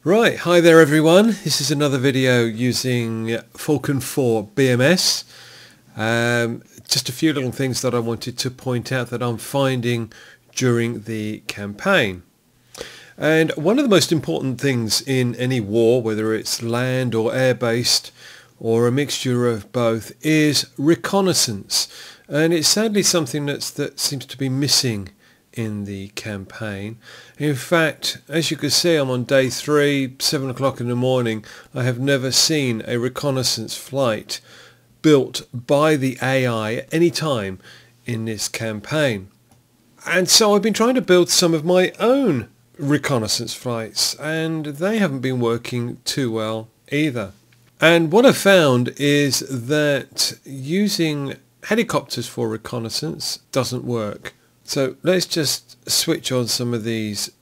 Right, hi there everyone. This is another video using Falcon 4 BMS. Just a few little things that I wanted to point out that I'm finding during the campaign. And one of the most important things in any war, whether it's land or air-based or a mixture of both, is reconnaissance. And it's sadly something that seems to be missing in the campaign. In fact, as you can see, I'm on day 3, 7 o'clock in the morning. I have never seen a reconnaissance flight built by the AI at any time in this campaign. And so I've been trying to build some of my own reconnaissance flights, and they haven't been working too well either. And what I've found is that using helicopters for reconnaissance doesn't work. So let's just switch on some of these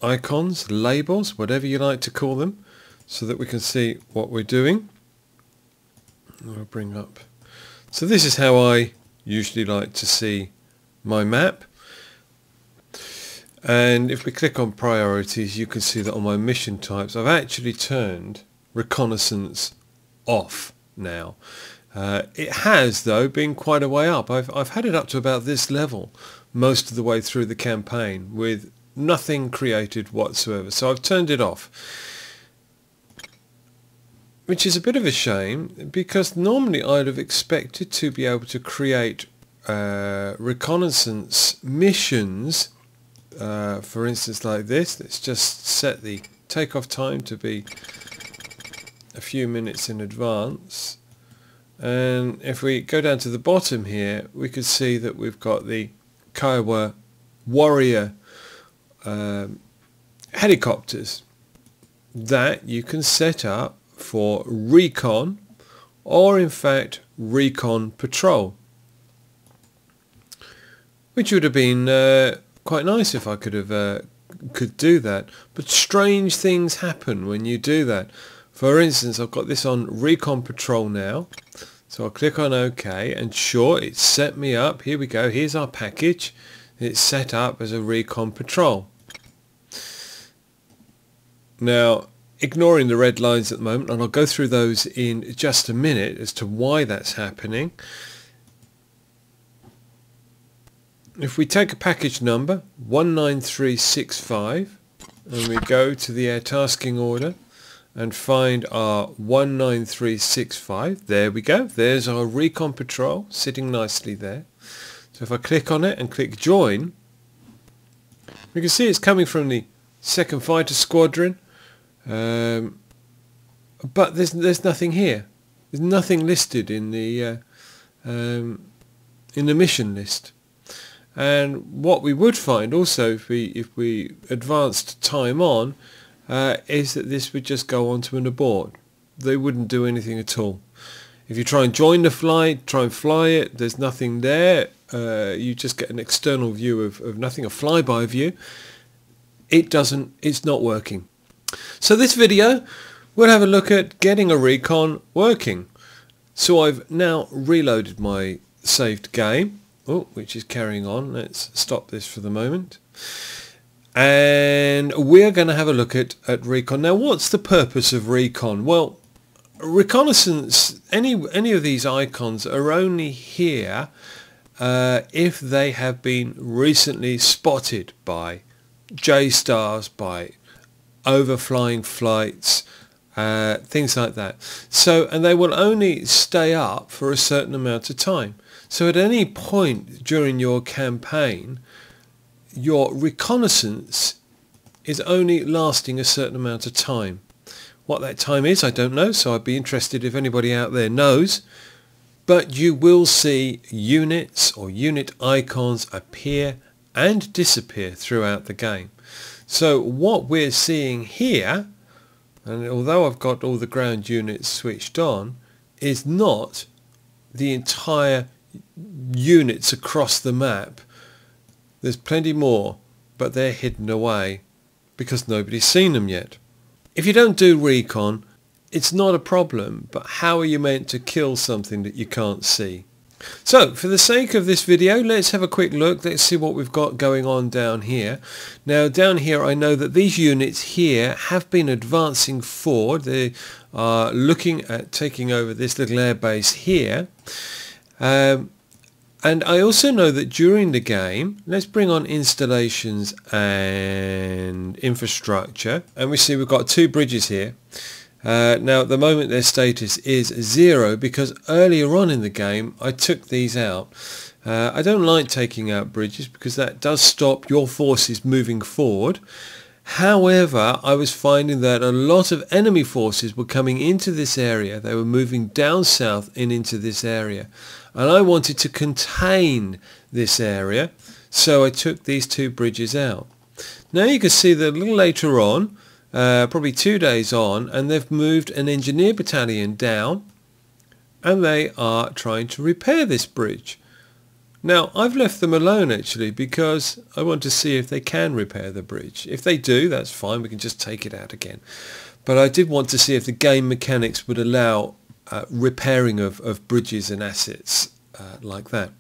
icons, labels, whatever you like to call them, so that we can see what we're doing. I'll bring up. So this is how I usually like to see my map. And if we click on priorities, you can see that on my mission types, I've actually turned reconnaissance off now. It has, though, been quite a way up. I've had it up to about this level most of the way through the campaign with nothing created whatsoever. So I've turned it off, which is a bit of a shame, because normally I'd have expected to be able to create reconnaissance missions, for instance like this. Let's just set the takeoff time to be a few minutes in advance. And if we go down to the bottom here, we could see that we've got the Kiowa Warrior helicopters that you can set up for recon, or in fact recon patrol, which would have been quite nice if I could do that. But strange things happen when you do that. For instance, I've got this on recon patrol now. So I'll click on OK, and sure, it's set me up. Here we go. Here's our package. It's set up as a recon patrol. Now, ignoring the red lines at the moment, and I'll go through those in just a minute as to why that's happening. If we take a package number 19365 and we go to the air tasking order and find our 19365, there we go, there's our recon patrol sitting nicely there. So if I click on it and click join, we can see it's coming from the 2nd Fighter Squadron, but there's nothing here. There's nothing listed in the mission list. And what we would find also, if we advanced time on, is that this would just go on to an abort. They wouldn't do anything at all. If you try and join the flight, try and fly it, there's nothing there. You just get an external view of nothing, a flyby view. It's not working. So this video, we'll have a look at getting a recon working. So I've now reloaded my saved game, which is carrying on. Let's stop this for the moment. And we're going to have a look at recon. Now, what's the purpose of recon? Well, reconnaissance, any of these icons are only here if they have been recently spotted by J-stars, by overflying flights, things like that. So, and they will only stay up for a certain amount of time. So at any point during your campaign, your reconnaissance is only lasting a certain amount of time. What that time is, I don't know, so I'd be interested if anybody out there knows. But you will see units or unit icons appear and disappear throughout the game. So what we're seeing here, and although I've got all the ground units switched on, is not the entire units across the map. There's plenty more, but they're hidden away because nobody's seen them yet. If you don't do recon, it's not a problem, but how are you meant to kill something that you can't see? So for the sake of this video, let's have a quick look. Let's see what we've got going on down here. Now down here I know that these units here have been advancing forward. They are looking at taking over this little airbase here. And I also know that during the game, let's bring on installations and infrastructure, and we see we've got two bridges here. Now at the moment their status is 0 because earlier on in the game I took these out. I don't like taking out bridges because that does stop your forces moving forward. However, I was finding that a lot of enemy forces were coming into this area. They were moving down south and into this area. And I wanted to contain this area, so I took these two bridges out. Now you can see that a little later on, probably 2 days on, and they've moved an engineer battalion down, and they are trying to repair this bridge. Now I've left them alone actually because I want to see if they can repair the bridge. If they do, that's fine, we can just take it out again. But I did want to see if the game mechanics would allow repairing of bridges and assets like that.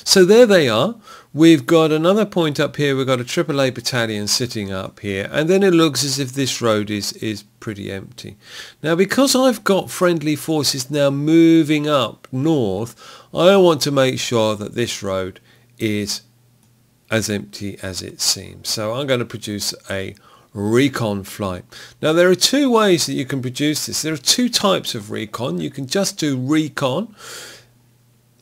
So there they are. We've got another point up here. We've got a AAA battalion sitting up here, and then it looks as if this road is pretty empty. Now because I've got friendly forces now moving up north, I want to make sure that this road is as empty as it seems. So I'm going to produce a recon flight. Now there are two ways that you can produce this. There are two types of recon. You can just do recon,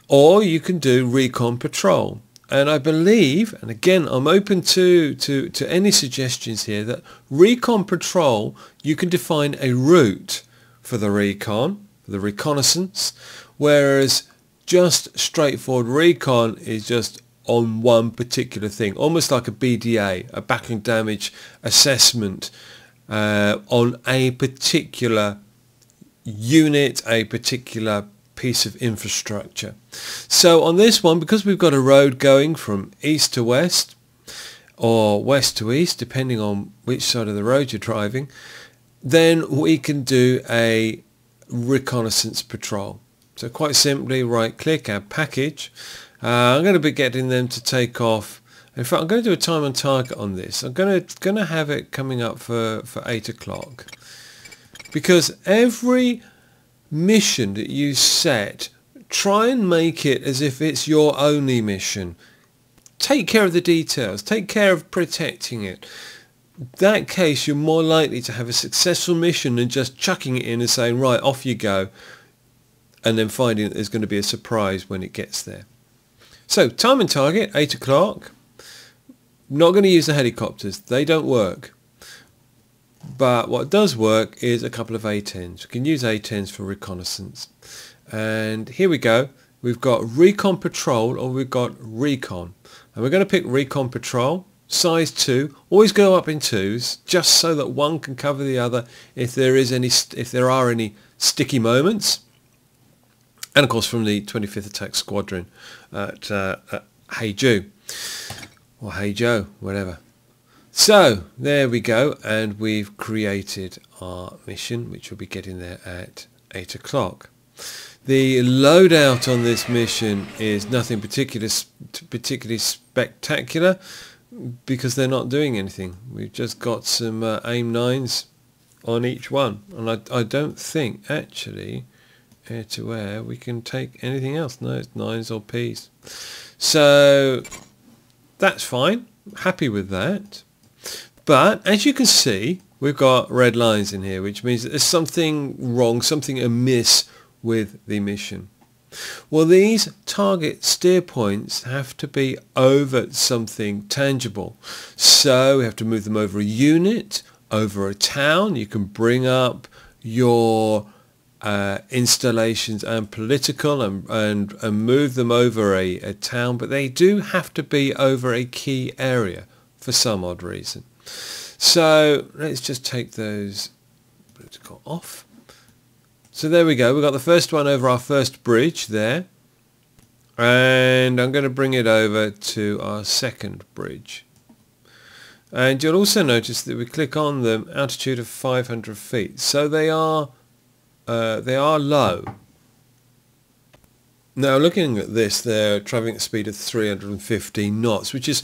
or you can do recon patrol. And I believe, and again I'm open to any suggestions here, that recon patrol, you can define a route for the recon, the reconnaissance, whereas just straightforward recon is just on one particular thing, almost like a BDA, a battle damage assessment on a particular unit, a particular piece of infrastructure. So on this one, because we've got a road going from east to west or west to east, depending on which side of the road you're driving, then we can do a reconnaissance patrol. So quite simply, right click, add package. I'm going to be getting them to take off. In fact, I'm going to do a time on target on this. I'm going to have it coming up for 8 o'clock, because every mission that you set, try and make it as if it's your only mission. Take care of the details, take care of protecting it. In that case you're more likely to have a successful mission than just chucking it in and saying right, off you go, and then finding that there's going to be a surprise when it gets there. So time and target 8 o'clock. Not going to use the helicopters, they don't work. But what does work is a couple of A-10s. We can use A-10s for reconnaissance. And here we go. We've got recon patrol, or we've got recon. And we're going to pick recon patrol, size 2. Always go up in 2s, just so that one can cover the other if there are any sticky moments. And of course from the 25th Attack Squadron at Heiju, or Heijo, whatever. So there we go, and we've created our mission, which will be getting there at 8 o'clock. The loadout on this mission is nothing particularly spectacular, because they're not doing anything. We've just got some AIM 9s on each one, and I don't think actually air to air we can take anything else. No, it's 9s or Ps. So that's fine, happy with that. But as you can see, we've got red lines in here, which means that there's something wrong, something amiss with the mission. Well, these target steer points have to be over something tangible. So we have to move them over a unit, over a town. You can bring up your installations and political and move them over a town, but they do have to be over a key area for some odd reason. So let's just take those political off. So there we go, we've got the first one over our first bridge there, and I'm going to bring it over to our second bridge. And you'll also notice that we click on them, altitude of 500 feet, so they are low. Now looking at this, they're travelling at a speed of 315 knots, which is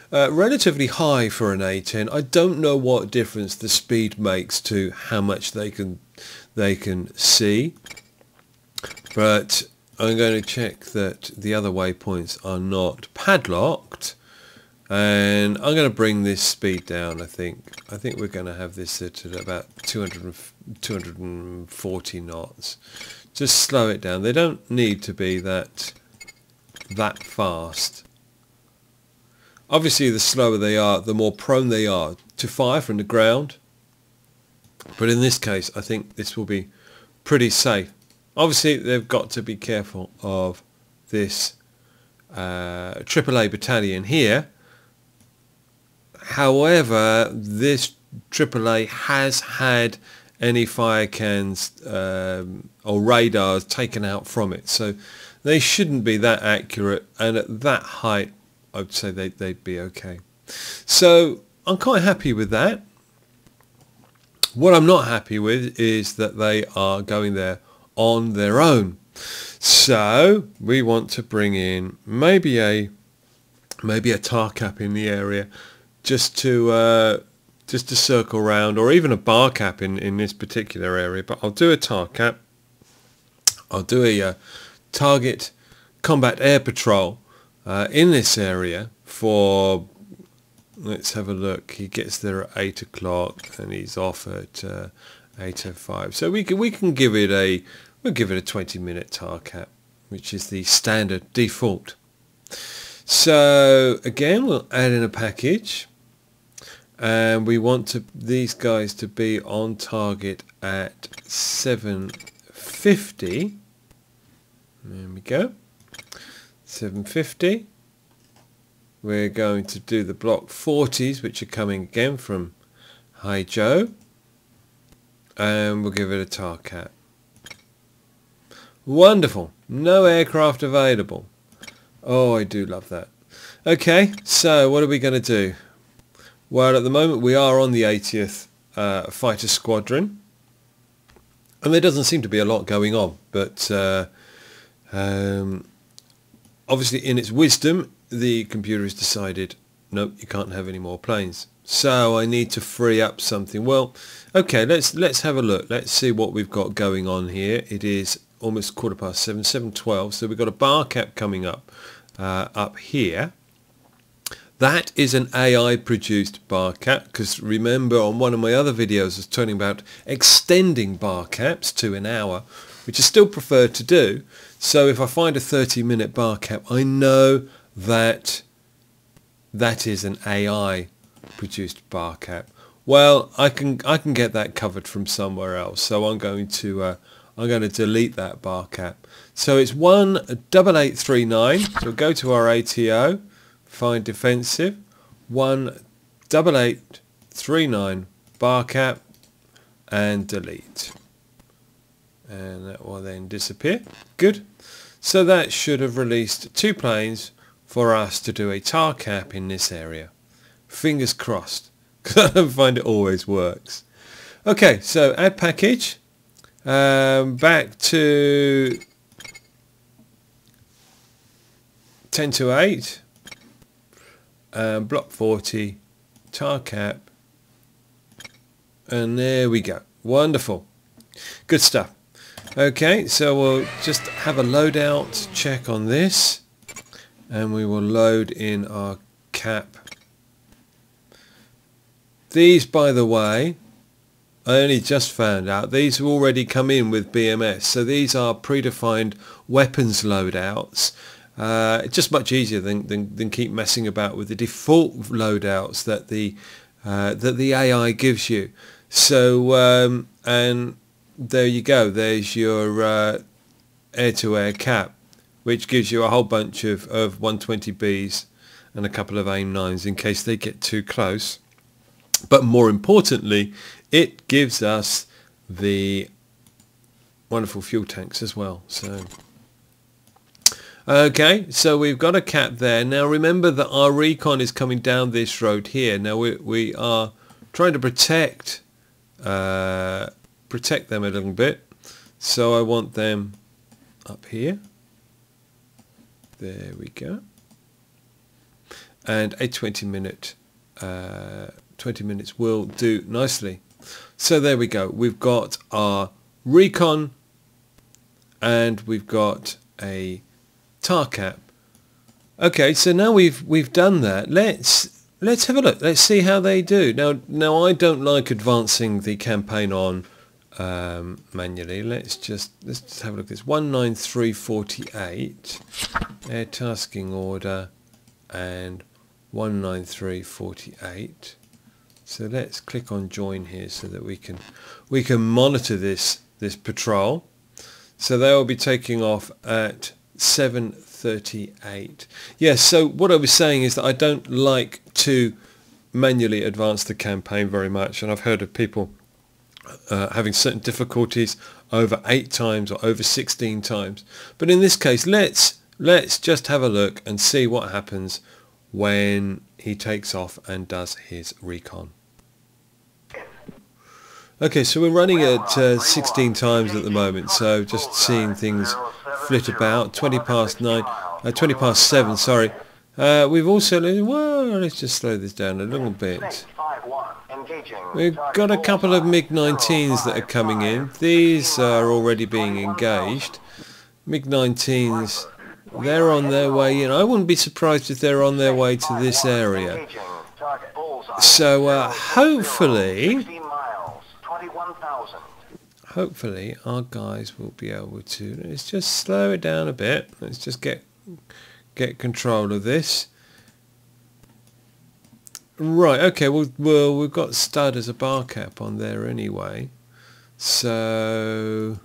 relatively high for an A10. I don't know what difference the speed makes to how much they can see, but I'm going to check that the other waypoints are not padlocked, and I'm going to bring this speed down. I think we're going to have this at about 240 knots. Just slow it down. They don't need to be that fast. Obviously, the slower they are, the more prone they are to fire from the ground. But in this case, I think this will be pretty safe. Obviously, they've got to be careful of this AAA battalion here. However, this AAA has had any fire cans or radars taken out from it, so they shouldn't be that accurate, and at that height I would say they'd be okay. So I'm quite happy with that. What I'm not happy with is that they are going there on their own. So we want to bring in maybe a tar cap in the area, just to circle around, or even a bar cap in this particular area. But I'll do a tar cap. I'll do a target combat air patrol in this area for, let's have a look, he gets there at 8 o'clock and he's off at 8:05. So we can give it a 20-minute tar cap, which is the standard default. So again, we'll add in a package, and we want these guys to be on target at 750. There we go. 750. We're going to do the block 40s, which are coming again from Hi Joe, and we'll give it a tar cap. Wonderful. No aircraft available. Oh, I do love that. Okay, so what are we going to do? Well, at the moment we are on the 80th Fighter Squadron, and there doesn't seem to be a lot going on, but obviously in its wisdom the computer has decided, nope, you can't have any more planes. So I need to free up something. Well, okay, let's have a look. Let's see what we've got going on here. It is almost 7:15, 7:12, so we've got a bar cap coming up here. That is an AI produced bar cap, because remember on one of my other videos I was talking about extending bar caps to an hour, which is still preferred to do. So if I find a 30-minute bar cap, I know that that is an AI produced bar cap. Well, I can get that covered from somewhere else, so I'm going to delete that bar cap. So it's 18839. So we'll go to our ATO, find defensive, 18839 bar cap, and delete. And that will then disappear. Good. So that should have released 2 planes for us to do a tar cap in this area. Fingers crossed, because I don't find it always works. Okay, so add package. Back to 10 to 8. Block 40, tar cap, and there we go. Wonderful. Good stuff. Okay, so we'll just have a loadout check on this, and we will load in our cap. These, by the way, I only just found out, these have already come in with BMS, so these are predefined weapons loadouts. It's just much easier than keep messing about with the default loadouts that the AI gives you. So and there you go. There's your air-to-air cap, which gives you a whole bunch of 120Bs and a couple of AIM-9s in case they get too close. But more importantly, it gives us the wonderful fuel tanks as well. So okay, so we've got a cap there. Now remember that our Recon is coming down this road here. Now we are trying to protect them a little bit. So I want them up here. There we go. And a 20 minutes will do nicely. So there we go. We've got our Recon and we've got a tar cap. Okay, so now we've done that. Let's have a look. Let's see how they do. Now I don't like advancing the campaign on manually. Let's just have a look at this. 19348 air tasking order and 19348. So let's click on join here so that we can monitor this patrol. So they will be taking off at 7:38. Yes, so what I was saying is that I don't like to manually advance the campaign very much, and I've heard of people having certain difficulties over 8 times or over 16 times. But in this case, let's just have a look and see what happens when he takes off and does his recon. Okay, so we're running at 16 times at the moment, so just seeing things flit about. 20 past 7, sorry. We've also, well, let's just slow this down a little bit. We've got a couple of MiG-19s that are coming in. These are already being engaged. MiG-19s, they're on their way in. I wouldn't be surprised if they're on their way to this area. So hopefully our guys will be able to, let's just slow it down a bit. Let's just get control of this. Right, okay, well we've got Stud as a bar cap on there anyway. So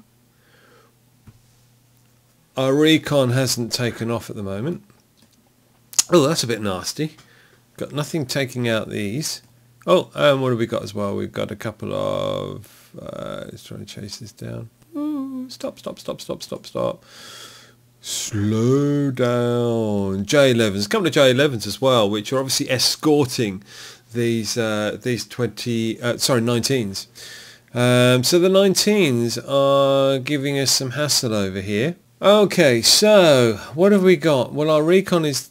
our Recon hasn't taken off at the moment. Oh, that's a bit nasty. Got nothing taking out these. Oh, and what have we got as well? We've got a couple of let's try to chase this down. Ooh, stop. Slow down. J11s, a couple of J11s as well, which are obviously escorting these 19s. So the 19s are giving us some hassle over here. Okay, so what have we got? Well, our Recon has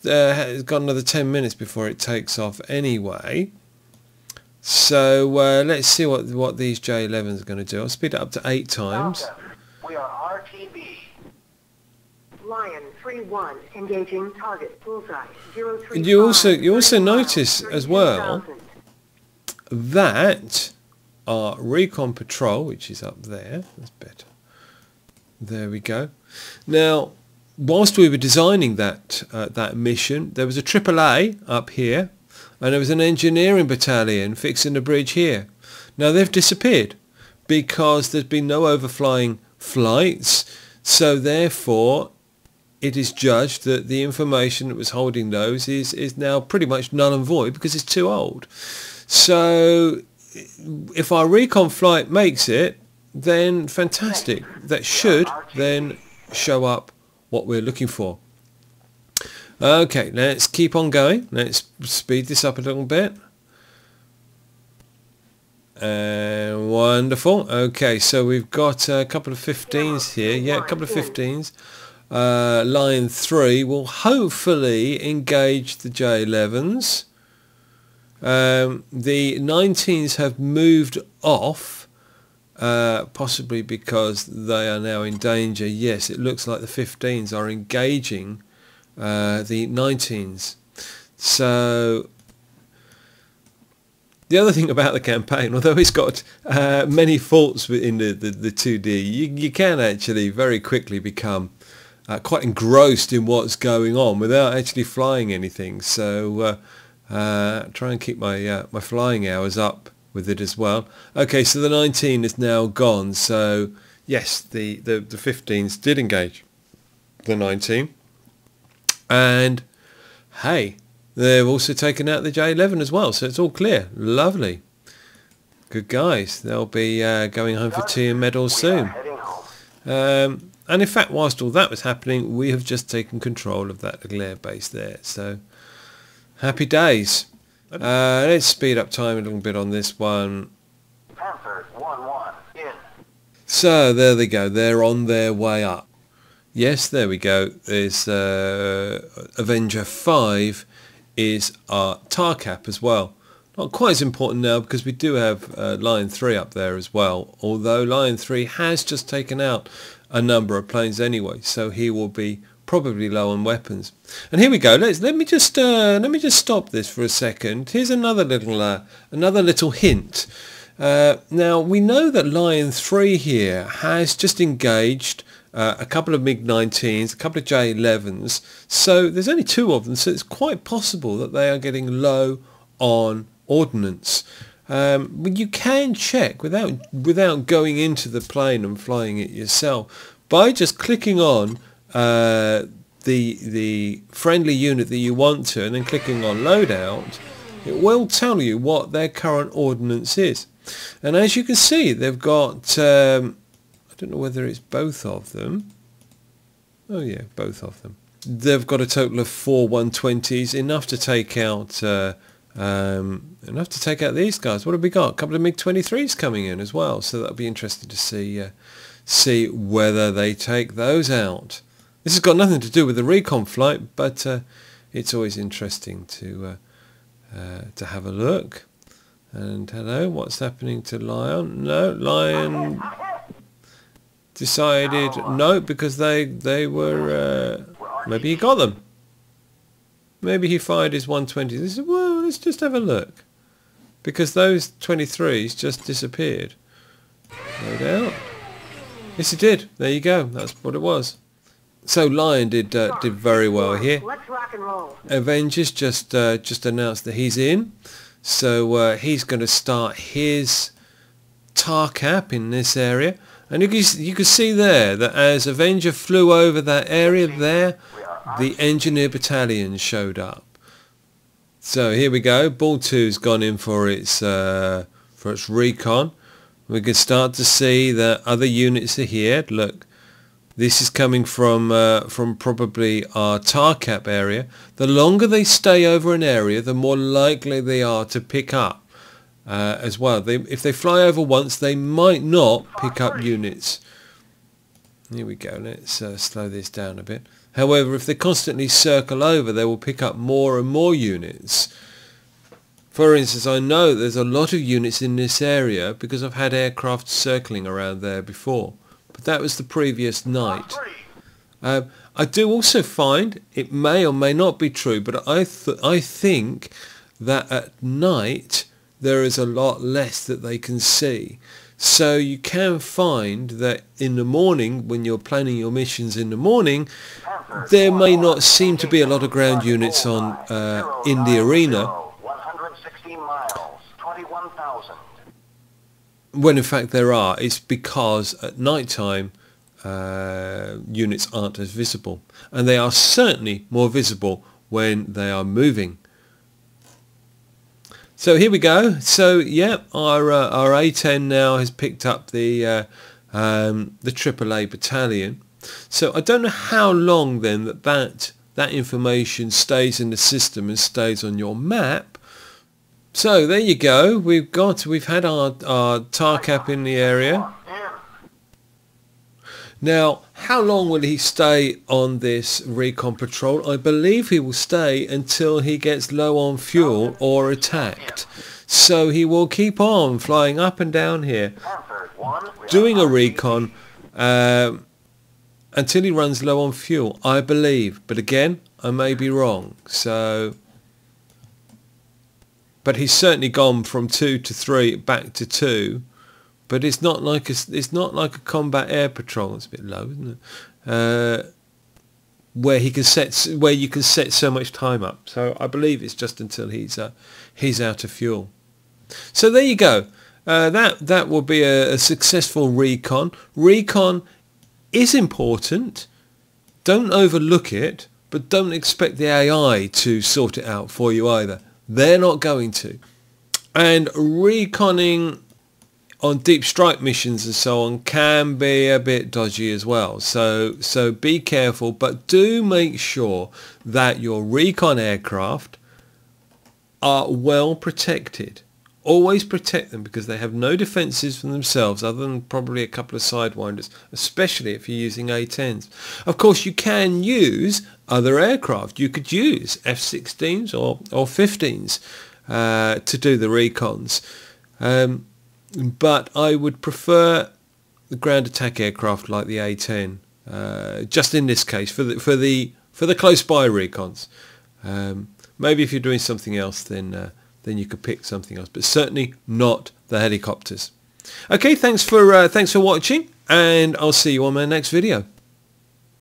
got another 10 minutes before it takes off anyway. So let's see what these J11s are going to do. I'll speed it up to 8 times. We are RTB. Lion 3-1 engaging target bullseye 035. And you also notice as well that our Recon patrol, which is up there, that's better. There we go. Now, whilst we were designing that mission, there was a AAA up here, and there was an engineering battalion fixing the bridge here. Now they've disappeared because there's been no overflying flights, so therefore it is judged that the information that was holding those is now pretty much null and void because it's too old. So if our Recon flight makes it, then fantastic. That should then show up what we're looking for. Okay, let's keep on going. Let's speed this up a little bit. Wonderful. Okay, so we've got a couple of 15s here. Yeah, a couple of 15s. Line 3 will hopefully engage the J11s. The 19s have moved off, possibly because they are now in danger. Yes, it looks like the 15s are engaging the 19s. So the other thing about the campaign, although it's got many faults in the 2D, you can actually very quickly become quite engrossed in what's going on without actually flying anything. So try and keep my my flying hours up with it as well. Okay, so the 19 is now gone. So yes, the 15s did engage the 19. And hey, they've also taken out the J11 as well, so it's all clear. Lovely. Good guys. They'll be going home for tea and medals soon. And in fact, whilst all that was happening, we have just taken control of that little air base there. So happy days. Let's speed up time a little bit on this one. Panther 1-1 in. So there they go. They're on their way up. Yes, there we go. There's Avenger 5 is our tar cap as well. Not quite as important now because we do have Lion 3 up there as well, although Lion 3 has just taken out a number of planes anyway, so he will be probably low on weapons. And here we go. Let me just stop this for a second. Here's another little hint. Now we know that Lion 3 here has just engaged a couple of MiG-19s, a couple of J-11s, so there's only 2 of them, so it's quite possible that they are getting low on ordnance. You can check without going into the plane and flying it yourself by just clicking on the friendly unit that you want to and then clicking on loadout. It will tell you what their current ordnance is, and as you can see they've got I don't know whether it's both of them. Oh yeah, both of them. They've got a total of 4 120s, enough to take out these guys. What have we got? A couple of MiG-23s coming in as well, so that'll be interesting to see whether they take those out. This has got nothing to do with the Recon flight, but it's always interesting to have a look. And hello, what's happening to Lion? No, Lion decided no, because they were maybe he got them. Maybe he fired his 120s. He said, well, let's just have a look, because those 23s just disappeared. No doubt. Yes, it did. There you go. That's what it was. So Lion did very well here. Let's rock and roll. Avengers just announced that he's in, so he's going to start his tar cap in this area. And you can see there that as Avenger flew over that area there, the Engineer Battalion showed up. So here we go. Ball 2's gone in for its recon. We can start to see that other units are here. Look, this is coming from probably our tar cap area. The longer they stay over an area, the more likely they are to pick up. As well. If they fly over once, they might not pick up units. Here we go. Let's slow this down a bit. However, if they constantly circle over, they will pick up more and more units. For instance, I know there's a lot of units in this area because I've had aircraft circling around there before. But that was the previous night. I do also find, it may or may not be true, but I think that at night there is a lot less that they can see. So you can find that in the morning, when you're planning your missions in the morning, there may not seem to be a lot of ground units on in the arena. 116 miles, 21,000. When in fact there are. It's because at night time units aren't as visible, and they are certainly more visible when they are moving. So here we go. So yeah, our A10 now has picked up the AAA battalion. So I don't know how long then that information stays in the system and stays on your map. So there you go. We've had our tar cap in the area. Now, how long will he stay on this recon patrol? I believe he will stay until he gets low on fuel or attacked. So he will keep on flying up and down here, doing a recon until he runs low on fuel, I believe. But again, I may be wrong. So, but he's certainly gone from 2 to 3 back to 2. But it's not like a combat air patrol. It's a bit low, isn't it? Where you can set so much time up. So I believe it's just until he's out of fuel. So there you go. That will be a successful recon. Recon is important. Don't overlook it, but don't expect the AI to sort it out for you either. They're not going to. And reconning on deep strike missions and so on can be a bit dodgy as well. So be careful, but do make sure that your recon aircraft are well protected. always protect them because they have no defences for themselves other than probably a couple of sidewinders, especially if you're using A-10s. Of course, you can use other aircraft. You could use F-16s or 15s to do the recons. But I would prefer the ground attack aircraft like the A-10, just in this case for the close by recons. Maybe if you're doing something else, then you could pick something else, but certainly not the helicopters. Okay, thanks for watching, and I'll see you on my next video.